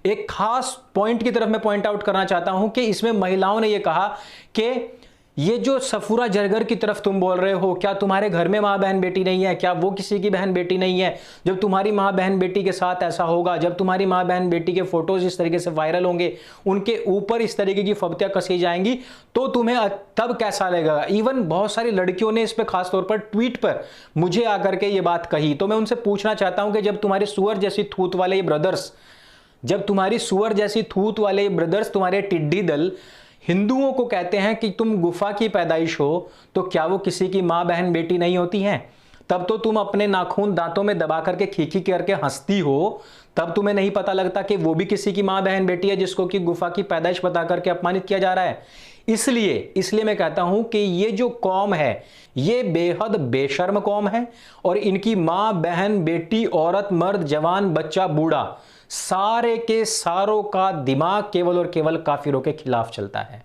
एक खास पॉइंट की तरफ मैं पॉइंट आउट करना चाहता हूं कि इसमें महिलाओं ने यह कहा कि ये जो सफूरा जरगर की तरफ तुम बोल रहे हो, क्या तुम्हारे घर में मां बहन बेटी नहीं है? क्या वो किसी की बहन बेटी नहीं है? जब तुम्हारी मां बहन बेटी के साथ ऐसा होगा, जब तुम्हारी मां बहन बेटी के फोटोज इस तरीके से वायरल होंगे, उनके ऊपर इस तरीके की फब्तियां कसी जाएंगी, तो तुम्हें तब कैसा लगेगा? इवन बहुत सारी लड़कियों ने इस पर खासतौर पर ट्वीट पर मुझे आकर के ये बात कही। तो मैं उनसे पूछना चाहता हूं कि जब तुम्हारे सुअर जैसी थूत वाले ब्रदर्स, जब तुम्हारी सुअर जैसी थूत वाले ब्रदर्स, तुम्हारे टिड्डी दल हिंदुओं को कहते हैं कि तुम गुफा की पैदाइश हो, तो क्या वो किसी की मां बहन बेटी नहीं होती हैं? तब तो तुम अपने नाखून दांतों में दबा करके खीखी करके हंसती हो, तब तुम्हें नहीं पता लगता कि वो भी किसी की मां बहन बेटी है जिसको कि गुफा की पैदाइश बता करके अपमानित किया जा रहा है। इसलिए मैं कहता हूं कि ये जो कौम है, ये बेहद बेशर्म कौम है, और इनकी मां बहन बेटी औरत मर्द जवान बच्चा बूढ़ा सारे के सारों का दिमाग केवल और केवल काफिरों के खिलाफ चलता है।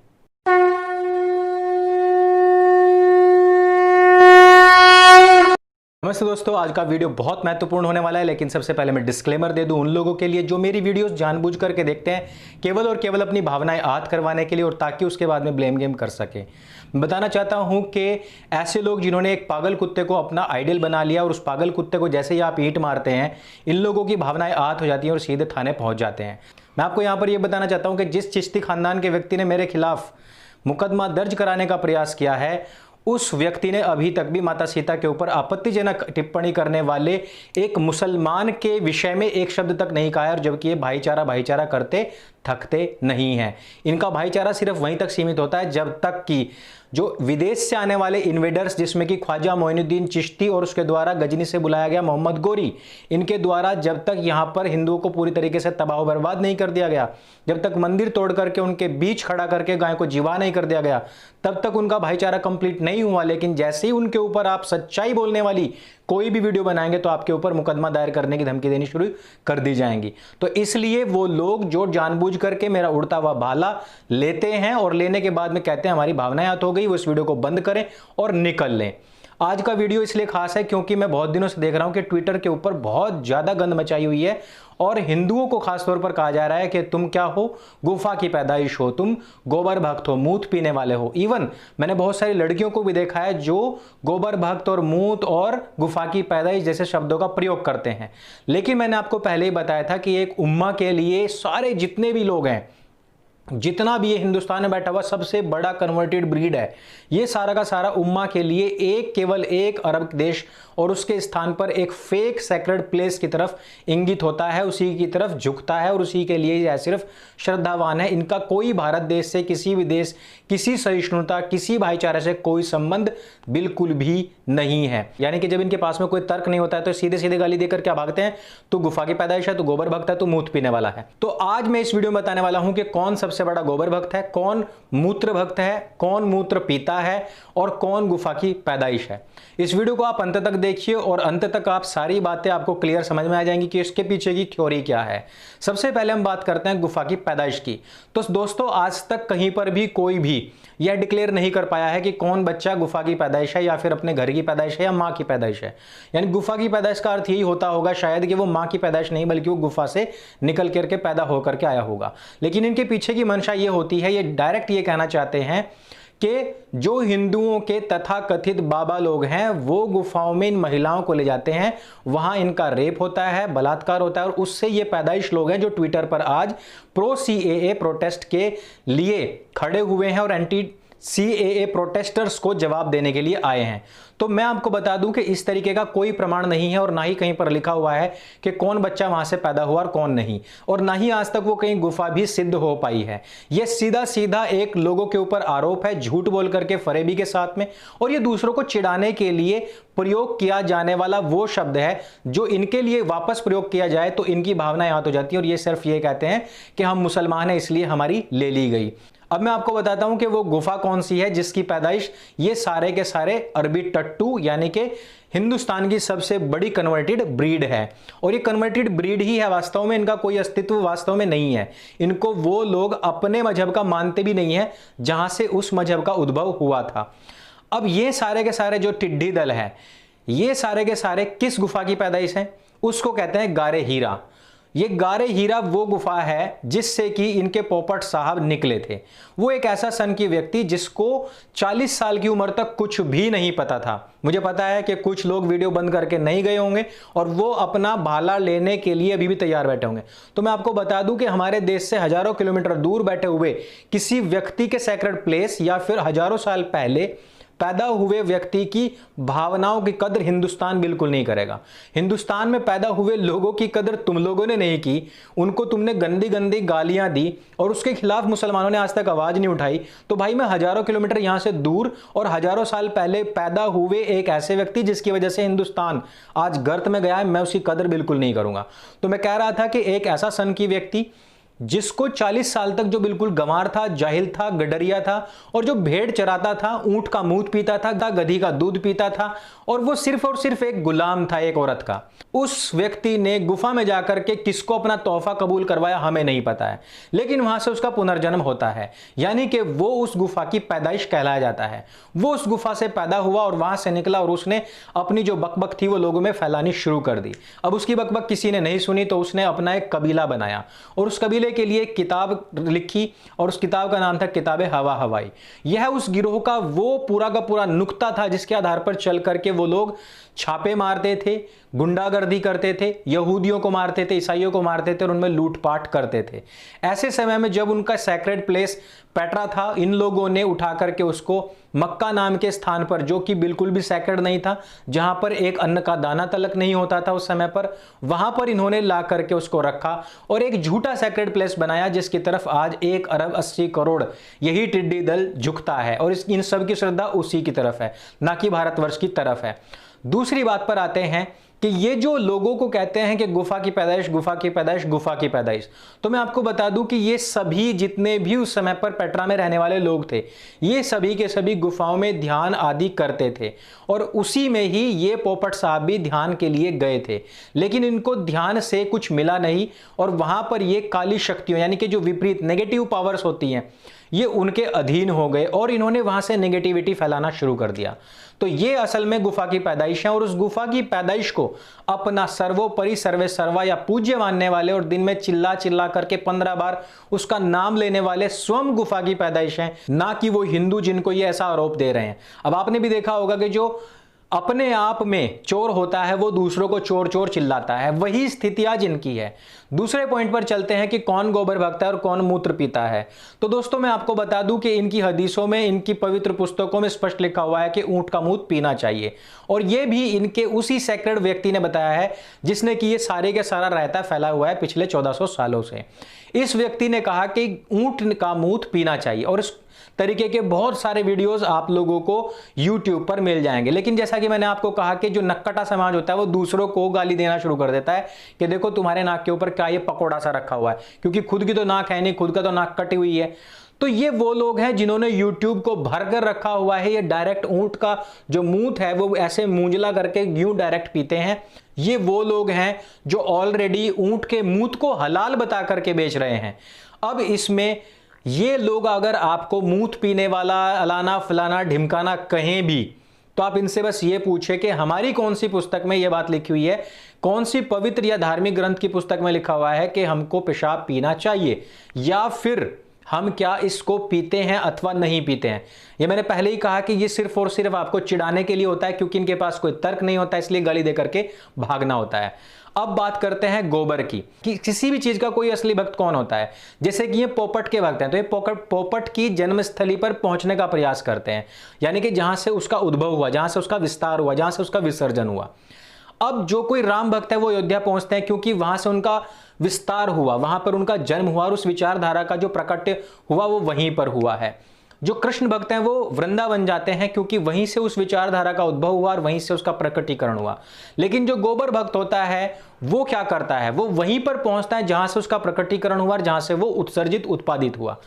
नमस्ते दोस्तों, आज का वीडियो बहुत महत्वपूर्ण होने वाला है, लेकिन सबसे पहले मैं डिस्क्लेमर दे दूं उन लोगों के लिए जो मेरी वीडियोस जानबूझ करके देखते हैं केवल और केवल अपनी भावनाएं आहत करवाने के लिए, और ताकि उसके बाद में ब्लेम गेम कर सके। मैं बताना चाहता हूं कि ऐसे लोग जिन्होंने एक पागल कुत्ते को अपना आइडल बना लिया, और उस पागल कुत्ते को जैसे ही आप ईंट मारते हैं, इन लोगों की भावनाएं आहत हो जाती हैं और सीधे थाने पहुंच जाते हैं। मैं आपको यहां पर यह बताना चाहता हूं कि जिस चिश्ती खानदान के व्यक्ति ने मेरे खिलाफ मुकदमा दर्ज कराने का प्रयास किया है, उस व्यक्ति ने अभी तक भी माता सीता के ऊपर आपत्तिजनक टिप्पणी करने वाले एक मुसलमान के विषय में एक शब्द तक नहीं कहा है, और जबकि ये भाईचारा करते थकते नहीं हैं। इनका भाईचारा सिर्फ वहीं तक सीमित होता है जब तक कि जो विदेश से आने वाले इन्वेडर्स, जिसमें कि ख्वाजा मोइनुद्दीन चिश्ती और उसके द्वारा गजनी से बुलाया गया मोहम्मद गोरी, इनके द्वारा जब तक यहां पर हिंदुओं को पूरी तरीके से तबाह बर्बाद नहीं कर दिया गया, जब तक मंदिर तोड़ करके उनके बीच खड़ा करके गाय को जीवा नहीं कर दिया गया, तब तक उनका भाईचारा कंप्लीट नहीं हुआ। लेकिन जैसे ही उनके ऊपर आप सच्चाई बोलने वाली कोई भी वीडियो बनाएंगे, तो आपके ऊपर मुकदमा दायर करने की धमकी देनी शुरू कर दी जाएंगी। तो इसलिए वो लोग जो जानबूझ करके मेरा उड़ता हुआ भाला लेते हैं और लेने के बाद में कहते हैं हमारी भावनाएं आहत हो गई, वो इस वीडियो को बंद करें और निकल लें। आज का वीडियो इसलिए खास है क्योंकि मैं बहुत दिनों से देख रहा हूं कि ट्विटर के ऊपर बहुत ज्यादा गंद मचाई हुई है, और हिंदुओं को खासतौर पर कहा जा रहा है कि तुम क्या हो, गुफा की पैदाइश हो, तुम गोबर भक्त हो, मूत पीने वाले हो। इवन मैंने बहुत सारी लड़कियों को भी देखा है जो गोबर भक्त और मूत और गुफा की पैदाइश जैसे शब्दों का प्रयोग करते हैं। लेकिन मैंने आपको पहले ही बताया था कि एक उम्मा के लिए सारे जितने भी लोग हैं, जितना भी ये हिंदुस्तान में बैठा हुआ सबसे बड़ा कन्वर्टेड ब्रीड है, ये सारा का सारा उम्मा के लिए केवल एक अरब देश और उसके स्थान पर एक फेक सेक्रेड प्लेस की तरफ इंगित होता है, उसी की तरफ झुकता है, और उसी के लिए यह सिर्फ श्रद्धावान है। इनका कोई भारत देश से, किसी भी देश, किसी सहिष्णुता, किसी भाईचारे से कोई संबंध बिल्कुल भी नहीं है। यानी कि जब इनके पास में कोई तर्क नहीं होता है तो सीधे सीधे गाली देकर क्या भागते हैं, तो गुफा की पैदाइश है, तो गोबर भक्त है, तो मूत पीने वाला है। तो आज मैं इस वीडियो में बताने वाला हूं कि कौन सबसे बड़ा गोबर भक्त है, कौन मूत्र भक्त है, कौन मूत्र पीता है, और कौन गुफा की पैदाइश है। इस वीडियो को आप अंत तक देखिए और अंत तक आप सारी बातें आपको क्लियर समझ में आ जाएंगी कि इसके पीछे की थ्योरी क्या है। सबसे पहले हम बात करते हैं गुफा की पैदाइश की। तो दोस्तों, आज तक कहीं पर भी कोई भी यह डिक्लेयर नहीं कर पाया है कि कौन बच्चा गुफा की पैदाइश है, या फिर अपने घर की पैदाइश है, या मां की पैदाइश है। यानी गुफा की पैदाइश का अर्थ यही होता होगा शायद कि वो मां की पैदाइश नहीं, बल्कि वो गुफा से निकल करके पैदा होकर के आया होगा। लेकिन इनके पीछे की मंशा ये होती है, ये डायरेक्ट ये कहना चाहते हैं कि जो हिंदुओं के तथाकथित बाबा लोग हैं वो गुफाओं में इन महिलाओं को ले जाते हैं, वहां इनका रेप होता है, बलात्कार होता है, और उससे ये पैदाइश लोग हैं जो ट्विटर पर आज प्रो सीएए प्रोटेस्ट के लिए खड़े हुए हैं और एंटी सीएए प्रोटेस्टर्स को जवाब देने के लिए आए हैं। तो मैं आपको बता दूं कि इस तरीके का कोई प्रमाण नहीं है, और ना ही कहीं पर लिखा हुआ है कि कौन बच्चा वहां से पैदा हुआ और कौन नहीं, और ना ही आज तक वो कहीं गुफा भी सिद्ध हो पाई है। यह सीधा सीधा एक लोगों के ऊपर आरोप है, झूठ बोल करके फरेबी के साथ में, और ये दूसरों को चिढ़ाने के लिए प्रयोग किया जाने वाला वो शब्द है जो इनके लिए वापस प्रयोग किया जाए तो इनकी भावनाएं आहत हो जाती है, और ये सिर्फ ये कहते हैं कि हम मुसलमान हैं इसलिए हमारी ले ली गई। अब मैं आपको बताता हूं कि वो गुफा कौन सी है जिसकी पैदाइश ये सारे के सारे अरबी टट्टू यानी कि हिंदुस्तान की सबसे बड़ी कन्वर्टेड ब्रीड है। और ये कन्वर्टेड ब्रीड ही है, वास्तव में इनका कोई अस्तित्व वास्तव में नहीं है। इनको वो लोग अपने मजहब का मानते भी नहीं है जहां से उस मजहब का उद्भव हुआ था। अब ये सारे के सारे जो टिड्डी दल है, ये सारे के सारे किस गुफा की पैदाइश है? उसको कहते हैं गारे हीरा। ये गारे हीरा वो गुफा है जिससे कि इनके पोपट साहब निकले थे। वो एक ऐसा सन की व्यक्ति जिसको 40 साल की उम्र तक कुछ भी नहीं पता था। मुझे पता है कि कुछ लोग वीडियो बंद करके नहीं गए होंगे और वो अपना भाला लेने के लिए अभी भी तैयार बैठे होंगे। तो मैं आपको बता दूं कि हमारे देश से हजारों किलोमीटर दूर बैठे हुए किसी व्यक्ति के सैक्रेड प्लेस या फिर हजारों साल पहले पैदा हुए व्यक्ति की भावनाओं की कदर हिंदुस्तान बिल्कुल नहीं करेगा। हिंदुस्तान में पैदा हुए लोगों की कदर तुम लोगों ने नहीं की, उनको तुमने गंदी गंदी गालियां दी और उसके खिलाफ मुसलमानों ने आज तक आवाज नहीं उठाई। तो भाई मैं हजारों किलोमीटर यहां से दूर और हजारों साल पहले पैदा हुए एक ऐसे व्यक्ति जिसकी वजह से हिंदुस्तान आज गर्त में गया है, मैं उसकी कदर बिल्कुल नहीं करूंगा। तो मैं कह रहा था कि एक ऐसा सन की व्यक्ति जिसको 40 साल तक जो बिल्कुल गंवार था, जाहिल था, गडरिया था और जो भेड़ चराता था, ऊंट का मूत पीता था, गधी का दूध पीता था और वो सिर्फ और सिर्फ एक गुलाम था एक औरत का। उस व्यक्ति ने गुफा में जाकर के किसको अपना तोहफा कबूल करवाया हमें नहीं पता है, लेकिन वहां से उसका पुनर्जन्म होता है, यानी कि वो उस गुफा की पैदाइश कहलाया जाता है। वो उस गुफा से पैदा हुआ और वहां से निकला और उसने अपनी जो बकबक थी वो लोगों में फैलानी शुरू कर दी। अब उसकी बकबक किसी ने नहीं सुनी तो उसने अपना एक कबीला बनाया और उस कबीले के लिए एक किताब लिखी और उस किताब का नाम था किताब हवा हवाई। यह उस गिरोह का वो पूरा का पूरा नुक्ता था जिसके आधार पर चल करके वो लोग छापे मारते थे, गुंडागर्दी करते थे, यहूदियों को मारते थे, ईसाइयों को मारते थे और उनमें लूटपाट करते थे। ऐसे समय में जब उनका सैक्रेड प्लेस पेट्रा था, इन लोगों ने उठा करके उसको मक्का नाम के स्थान पर, जो कि बिल्कुल भी सैक्रेड नहीं था, जहां पर एक अन्न का दाना तलक नहीं होता था उस समय पर, वहां पर इन्होंने ला करके उसको रखा और एक झूठा सैक्रेड प्लेस बनाया जिसकी तरफ आज 1 अरब 80 करोड़ यही टिड्डी दल झुकता है और इन सब की श्रद्धा उसी की तरफ है, ना कि भारतवर्ष की तरफ है। दूसरी बात पर आते हैं कि ये जो लोगों को कहते हैं कि गुफा की पैदाइश, गुफा की पैदाइश, गुफा की पैदाइश, तो मैं आपको बता दूं कि ये सभी जितने भी उस समय पर पेट्रा में रहने वाले लोग थे, ये सभी के सभी गुफाओं में ध्यान आदि करते थे और उसी में ही ये पोपट साहब भी ध्यान के लिए गए थे, लेकिन इनको ध्यान से कुछ मिला नहीं और वहां पर ये काली शक्तियों यानी कि जो विपरीत नेगेटिव पावर्स होती हैं ये उनके अधीन हो गए और इन्होंने वहां से नेगेटिविटी फैलाना शुरू कर दिया। तो ये असल में गुफा की पैदाइश है और उस गुफा की पैदाइश को अपना सर्वोपरि सर्वे सर्वा या पूज्य मानने वाले और दिन में चिल्ला चिल्ला करके 15 बार उसका नाम लेने वाले स्वयं गुफा की पैदाइश है, ना कि वो हिंदू जिनको ये ऐसा आरोप दे रहे हैं। अब आपने भी देखा होगा कि जो अपने आप में चोर होता है वो दूसरों को चोर चोर चिल्लाता है, वही स्थिति आज इनकी है। दूसरे पॉइंट पर चलते हैं कि कौन गोबर भगता है और कौन मूत्र पीता है। तो दोस्तों मैं आपको बता दूं कि इनकी हदीसों में, इनकी पवित्र पुस्तकों में स्पष्ट लिखा हुआ है कि ऊंट का मूत्र पीना चाहिए और यह भी इनके उसी सैक्रेड व्यक्ति ने बताया है जिसने कि ये सारे के सारा रायता फैला हुआ है पिछले 1400 सालों से। इस व्यक्ति ने कहा कि ऊंट का मूत्र पीना चाहिए और इस तरीके के बहुत सारे वीडियोस आप लोगों को YouTube पर मिल जाएंगे। लेकिन जैसा कि मैंने आपको कहा कि जो नक्कटा समाज होता है वो दूसरों को गाली देना शुरू कर देता है कि देखो तुम्हारे नाक के ऊपर क्या ये पकोड़ा सा रखा हुआ है, क्योंकि खुद की तो नाक है नहीं, खुद का तो नाक कटी हुई है। तो ये वो लोग हैं जिन्होंने YouTube को भर कर रखा हुआ है। ये डायरेक्ट ऊंट का जो मूत है वो ऐसे मूंजला करके यूं डायरेक्ट पीते हैं। ये वो लोग हैं जो ऑलरेडी ऊंट के मूत को हलाल बता करके बेच रहे हैं। अब इसमें ये लोग अगर आपको मूत पीने वाला, अलाना फलाना ढिमकाना कहें भी, तो आप इनसे बस ये पूछे कि हमारी कौन सी पुस्तक में यह बात लिखी हुई है, कौन सी पवित्र या धार्मिक ग्रंथ की पुस्तक में लिखा हुआ है कि हमको पेशाब पीना चाहिए या फिर हम क्या इसको पीते हैं अथवा नहीं पीते हैं। ये मैंने पहले ही कहा कि ये सिर्फ और सिर्फ आपको चिढ़ाने के लिए होता है, क्योंकि इनके पास कोई तर्क नहीं होता, इसलिए गाली दे करके भागना होता है। अब बात करते हैं गोबर की कि किसी भी चीज का कोई असली भक्त कौन होता है। जैसे कि ये पोपट के भक्त हैं, तो ये पोपट की जन्मस्थली पर पहुंचने का प्रयास करते हैं, यानी कि जहां से उसका उद्भव हुआ, जहां से उसका विस्तार हुआ, जहां से उसका विसर्जन हुआ। अब जो कोई राम भक्त है वो अयोध्या पहुंचते हैं क्योंकि वहां से उनका विस्तार हुआ, वहां पर उनका जन्म हुआ और उस विचारधारा का जो प्रकट्य हुआ वो वहीं पर हुआ है। जो कृष्ण भक्त हैं वो वृंदावन जाते हैं क्योंकि वहीं से उस विचारधारा का उद्भव हुआ और वहीं से उसका प्रकटीकरण हुआ। लेकिन जो गोबर भक्त होता है वो क्या करता है, वो वहीं पर पहुंचता है जहां से उसका प्रकटीकरण हुआ और जहां से वो उत्सर्जित उत्पादित हुआ।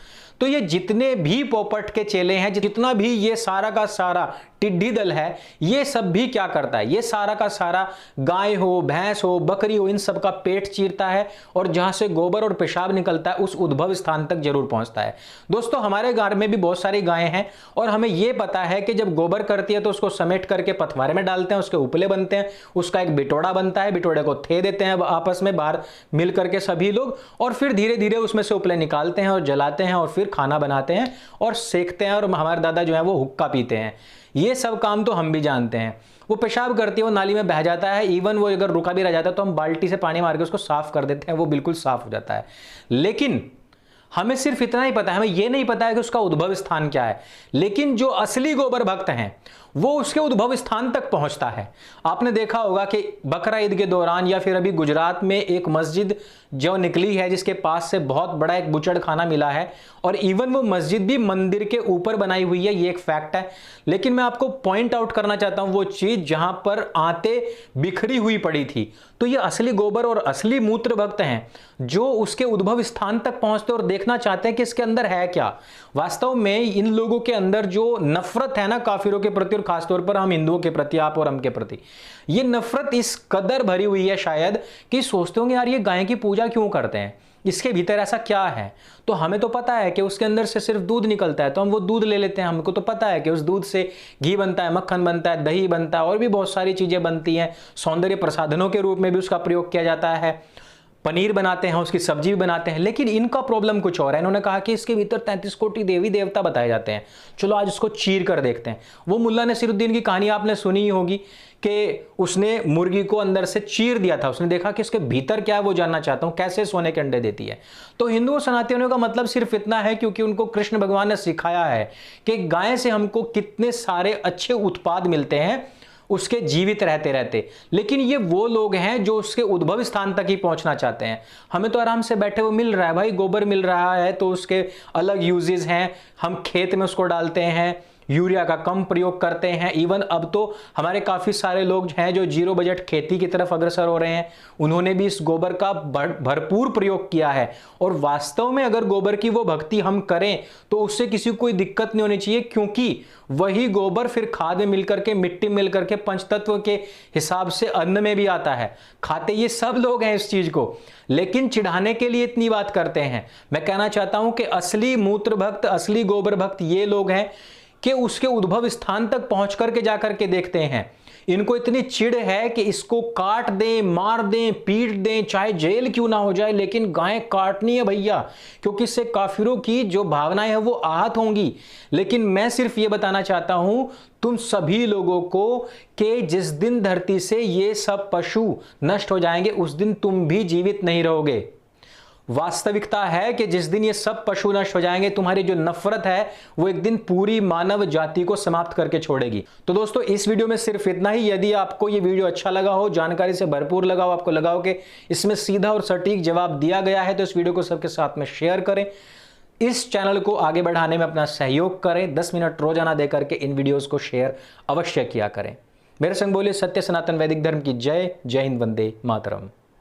तो ये जितने भी पोपट के चेले हैं, जितना भी ये सारा का सारा टिड्डी दल है, ये सब भी क्या करता है, ये सारा का सारा गाय हो, भैंस हो, बकरी हो, इन सब का पेट चीरता है और जहां से गोबर और पेशाब निकलता है उस उद्भव स्थान तक जरूर पहुंचता है। दोस्तों हमारे गांव में भी बहुत सारी गायें हैं और हमें यह पता है कि जब गोबर करती है तो उसको समेट करके पथवारे में डालते हैं, उसके उपले बनते हैं, उसका एक बिटोड़ा बनता है, बिटोड़े को थे देते हैं आपस में बाहर मिल करके सभी लोग, और फिर धीरे धीरे उसमें से उपले निकालते हैं और जलाते हैं और फिर खाना बनाते हैं और सेकते हैं, और हमारे दादा जो है वो हुक्का पीते हैं। ये सब काम तो हम भी जानते हैं। वो पेशाब करती है, वो नाली में बह जाता है, इवन वो अगर रुका भी रह जाता है तो हम बाल्टी से पानी मार के उसको साफ कर देते हैं, वो बिल्कुल साफ हो जाता है। लेकिन हमें सिर्फ इतना ही पता है, हमें यह नहीं पता है कि उसका उद्भव स्थान क्या है। लेकिन जो असली गोबर भक्त हैं वो उसके उद्भव स्थान तक पहुंचता है। आपने देखा होगा कि बकरा ईद के दौरान या फिर अभी गुजरात में एक मस्जिद जो निकली है जिसके पास से बहुत बड़ा एक बुचड़ खाना मिला है, और इवन वो मस्जिद भी मंदिर के ऊपर बनाई हुई है, ये एक फैक्ट है। लेकिन मैं आपको पॉइंट आउट करना चाहता हूं वो चीज जहां पर आंतें बिखरी हुई पड़ी थी। तो ये असली गोबर और असली मूत्र भक्त हैं जो उसके उद्भव स्थान तक पहुंचते और देखना चाहते हैं कि इसके अंदर है क्या। वास्तव में इन लोगों के अंदर जो नफरत है ना काफिरों के प्रति, और खासतौर पर हम हिंदुओं के प्रति, आप और हम के प्रति, ये नफरत इस कदर भरी हुई है शायद कि सोचते होंगे यार ये गाय की पूजा क्यों करते हैं, इसके भीतर ऐसा क्या है। तो हमें तो पता है कि उसके अंदर से सिर्फ दूध निकलता है, तो हम वो दूध ले लेते हैं। हमको तो पता है कि उस दूध से घी बनता है, मक्खन बनता है, दही बनता है, और भी बहुत सारी चीजें बनती हैं। सौंदर्य प्रसाधनों के रूप में भी उसका प्रयोग किया जाता है, पनीर बनाते हैं, उसकी सब्जी भी बनाते हैं। लेकिन इनका प्रॉब्लम कुछ और है। इन्होंने कहा कि इसके भीतर 33 कोटि देवी देवता बताए जाते हैं। चलो आज इसको चीर कर देखते हैं। वो मुल्ला नसीरुद्दीन की कहानी आपने सुनी ही होगी कि उसने मुर्गी को अंदर से चीर दिया था। उसने देखा कि इसके भीतर क्या है, वो जानना चाहता हूं, कैसे सोने के अंडे देती है। तो हिंदुओं सनातनियों का मतलब सिर्फ इतना है, क्योंकि उनको कृष्ण भगवान ने सिखाया है कि गाय से हमको कितने सारे अच्छे उत्पाद मिलते हैं उसके जीवित रहते रहते। लेकिन ये वो लोग हैं जो उसके उद्भव स्थान तक ही पहुंचना चाहते हैं। हमें तो आराम से बैठे हुए मिल रहा है भाई, गोबर मिल रहा है, तो उसके अलग यूजेस हैं। हम खेत में उसको डालते हैं, यूरिया का कम प्रयोग करते हैं। इवन अब तो हमारे काफी सारे लोग हैं जो जीरो बजट खेती की तरफ अग्रसर हो रहे हैं, उन्होंने भी इस गोबर का भरपूर प्रयोग किया है। और वास्तव में अगर गोबर की वो भक्ति हम करें तो उससे किसी को कोई दिक्कत नहीं होनी चाहिए, क्योंकि वही गोबर फिर खाद में मिलकर के, मिट्टी में मिलकर के पंचतत्व के हिसाब से अन्न में भी आता है। खाते ये सब लोग हैं इस चीज को, लेकिन चिढ़ाने के लिए इतनी बात करते हैं। मैं कहना चाहता हूं कि असली मूत्र भक्त, असली गोबर भक्त ये लोग हैं कि उसके उद्भव स्थान तक पहुंच करके जाकर के देखते हैं। इनको इतनी चिढ़ है कि इसको काट दें, मार दें, पीट दें, चाहे जेल क्यों ना हो जाए, लेकिन गाय काटनी है भैया, क्योंकि इससे काफिरों की जो भावनाएं हैं वो आहत होंगी। लेकिन मैं सिर्फ ये बताना चाहता हूं तुम सभी लोगों को कि जिस दिन धरती से ये सब पशु नष्ट हो जाएंगे उस दिन तुम भी जीवित नहीं रहोगे। वास्तविकता है कि जिस दिन ये सब पशु नष्ट हो जाएंगे, तुम्हारी जो नफरत है वो एक दिन पूरी मानव जाति को समाप्त करके छोड़ेगी। तो दोस्तों इस वीडियो में सिर्फ इतना ही। यदि आपको ये वीडियो अच्छा लगा हो, जानकारी से भरपूर लगा हो, आपको लगा हो कि इसमें सीधा और सटीक जवाब दिया गया है, तो इस वीडियो को सबके साथ में शेयर करें। इस चैनल को आगे बढ़ाने में अपना सहयोग करें। 10 मिनट रोजाना देकर के इन वीडियोस को शेयर अवश्य किया करें। मेरे संग बोले सत्य सनातन वैदिक धर्म की जय। जय हिंद, वंदे मातरम।